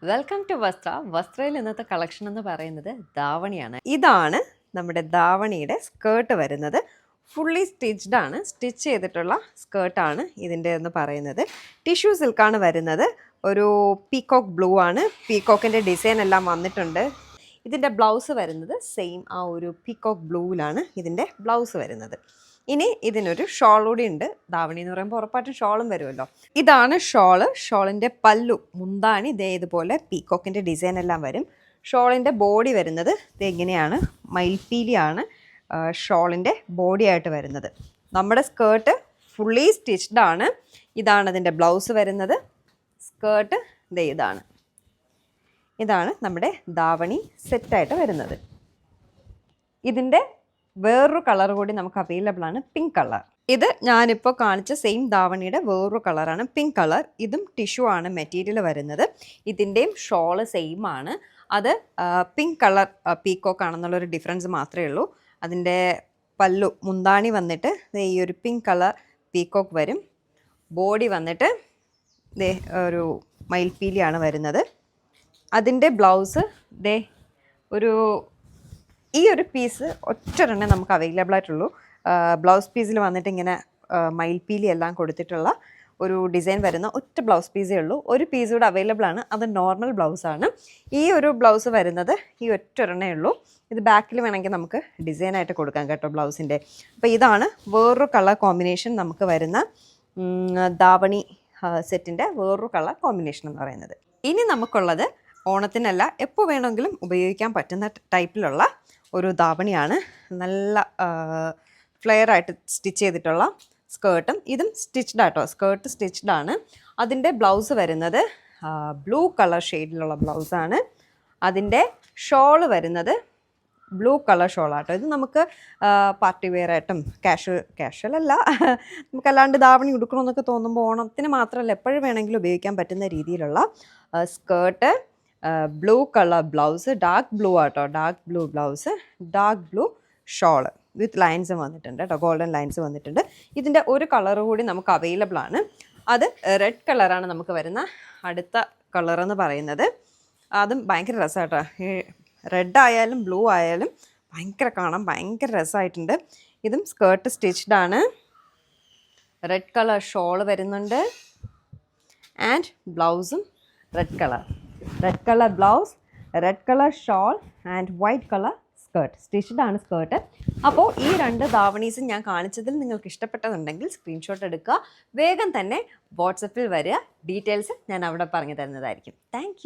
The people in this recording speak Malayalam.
വെൽക്കം ടു വസ്ത്ര. വസ്ത്രയിൽ ഇന്നത്തെ കളക്ഷൻ എന്ന് പറയുന്നത് ധാവണിയാണ്. ഇതാണ് നമ്മുടെ ധാവണിയുടെ സ്കേർട്ട് വരുന്നത്. ഫുള്ളി സ്റ്റിച്ച്ഡ് ആണ്, സ്റ്റിച്ച് ചെയ്തിട്ടുള്ള സ്കേർട്ടാണ് ഇതിൻ്റെ എന്ന് പറയുന്നത്. ടിഷ്യൂ സിൽക്കാണ് വരുന്നത്. ഒരു പീകോക്ക് ബ്ലൂ ആണ്. പീകോക്കിൻ്റെ ഡിസൈൻ എല്ലാം വന്നിട്ടുണ്ട്. ഇതിൻ്റെ ബ്ലൗസ് വരുന്നത് സെയിം ആ ഒരു പീകോക്ക് ബ്ലൂവിലാണ് ഇതിൻ്റെ ബ്ലൗസ് വരുന്നത്. ഇനി ഇതിനൊരു ഷോൾ കൂടി ഉണ്ട്. ധാവണി എന്ന് പറയുമ്പോൾ ഉറപ്പായിട്ടും ഷോളും വരുമല്ലോ. ഇതാണ് ഷോള്. ഷോളിൻ്റെ പല്ലു മുന്താണി ഇതേ ഇതുപോലെ പീകോക്കിൻ്റെ ഡിസൈൻ എല്ലാം വരും. ഷോളിൻ്റെ ബോഡി വരുന്നത് ഇതെങ്ങനെയാണ്, മയിൽപ്പീലിയാണ് ഷോളിൻ്റെ ബോഡി ആയിട്ട് വരുന്നത്. നമ്മുടെ സ്കേർട്ട് ഫുള്ളി സ്റ്റിച്ച്ഡ് ആണ്. ഇതാണ് അതിൻ്റെ ബ്ലൗസ് വരുന്നത്. സ്കേർട്ട് ഇതാണ് നമ്മുടെ ധാവണി സെറ്റായിട്ട് വരുന്നത്. ഇതിൻ്റെ വേറൊരു കളർ കൂടി നമുക്ക് അവൈലബിൾ ആണ്, പിങ്ക് കളർ. ഇത് ഞാനിപ്പോൾ കാണിച്ച സെയിം ധാവണിയുടെ വേറൊരു കളറാണ്, പിങ്ക് കളർ. ഇതും ടിഷ്യൂ ആണ് മെറ്റീരിയൽ വരുന്നത്. ഇതിൻ്റെയും ഷോള് സെയിം ആണ്. അത് പിങ്ക് കളർ പീകോക്ക് ആണെന്നുള്ളൊരു ഡിഫറൻസ് മാത്രമേ ഉള്ളൂ. അതിൻ്റെ പല്ലു മുന്താണി വന്നിട്ട് ഈ ഒരു പിങ്ക് കളർ പീകോക്ക് വരും. ബോഡി വന്നിട്ട് ഒരു മയിൽപ്പീലിയാണ് വരുന്നത്. അതിൻ്റെ ബ്ലൗസ് ഈ ഒരു പീസ് ഒറ്റൊരെണ്ണേ നമുക്ക് അവൈലബിൾ ആയിട്ടുള്ളൂ. ബ്ലൗസ് പീസിൽ വന്നിട്ട് ഇങ്ങനെ മയിൽപ്പീലി എല്ലാം കൊടുത്തിട്ടുള്ള ഒരു ഡിസൈൻ വരുന്ന ഒറ്റ ബ്ലൗസ് പീസേ ഉള്ളൂ. ഒരു പീസ് കൂടെ അവൈലബിൾ ആണ്, അത് നോർമൽ ബ്ലൗസാണ്. ഈ ഒരു ബ്ലൗസ് വരുന്നത് ഈ ഒറ്റൊരെണ്ണേ ഉള്ളൂ. ഇത് ബാക്കിൽ വേണമെങ്കിൽ നമുക്ക് ഡിസൈനായിട്ട് കൊടുക്കാം കേട്ടോ ബ്ലൗസിൻ്റെ. അപ്പോൾ ഇതാണ് വേറൊരു കളർ കോമ്പിനേഷൻ നമുക്ക് വരുന്ന ധാവണി സെറ്റിൻ്റെ വേറൊരു കളർ കോമ്പിനേഷൻ എന്ന് പറയുന്നത്. ഇനി നമുക്കുള്ളത് ഓണത്തിനല്ല എപ്പോൾ വേണമെങ്കിലും ഉപയോഗിക്കാൻ പറ്റുന്ന ടൈപ്പിലുള്ള ഒരു ധാവണിയാണ്. നല്ല ഫ്ലെയർ ആയിട്ട് സ്റ്റിച്ച് ചെയ്തിട്ടുള്ള സ്കേർട്ടും. ഇതും സ്റ്റിച്ച്ഡ് ആട്ടോ, സ്കേർട്ട് സ്റ്റിച്ച്ഡ് ആണ്. അതിൻ്റെ ബ്ലൗസ് വരുന്നത് ബ്ലൂ കളർ ഷെയ്ഡിലുള്ള ബ്ലൗസാണ്. അതിൻ്റെ ഷോള് വരുന്നത് ബ്ലൂ കളർ ഷോളാട്ടോ. ഇത് നമുക്ക് പാർട്ടി വെയർ ആയിട്ടും കാഷ്വൽ അല്ല, നമുക്കല്ലാണ്ട് ധാവണി ഉടുക്കണമെന്നൊക്കെ തോന്നുമ്പോൾ ഓണത്തിന് മാത്രമല്ല എപ്പോഴും വേണമെങ്കിലും ഉപയോഗിക്കാൻ പറ്റുന്ന രീതിയിലുള്ള skirt, blue colour blouse, dark blue ആട്ടോ, dark blue blouse, dark blue shawl with lines വന്നിട്ടുണ്ട് കേട്ടോ, ഗോൾഡൻ ലൈൻസ് വന്നിട്ടുണ്ട്. ഇതിൻ്റെ ഒരു കളർ കൂടി നമുക്ക് അവൈലബിൾ ആണ്. അത് റെഡ് കളറാണ് നമുക്ക് വരുന്ന അടുത്ത കളർ എന്ന് പറയുന്നത്. അതും ഭയങ്കര രസമാട്ടോ. റെഡ് ആയാലും ബ്ലൂ ആയാലും കാണാൻ ഭയങ്കര രസമായിട്ടുണ്ട്. ഇതും സ്കേർട്ട് സ്റ്റിച്ച്ഡ് ആണ്. റെഡ് കളർ ഷോള് വരുന്നുണ്ട്. ആൻഡ് ബ്ലൗസും red colour blouse, red colour shawl and white colour skirt. Stitched ആണ് സ്കേർട്ട്. അപ്പോൾ ഈ രണ്ട് ധാവണീസും ഞാൻ കാണിച്ചതിൽ നിങ്ങൾക്ക് ഇഷ്ടപ്പെട്ടതുണ്ടെങ്കിൽ സ്ക്രീൻഷോട്ട് എടുക്കുക. വേഗം തന്നെ വാട്സപ്പിൽ വരിക. ഡീറ്റെയിൽസ് ഞാൻ അവിടെ പറഞ്ഞു തരുന്നതായിരിക്കും. താങ്ക്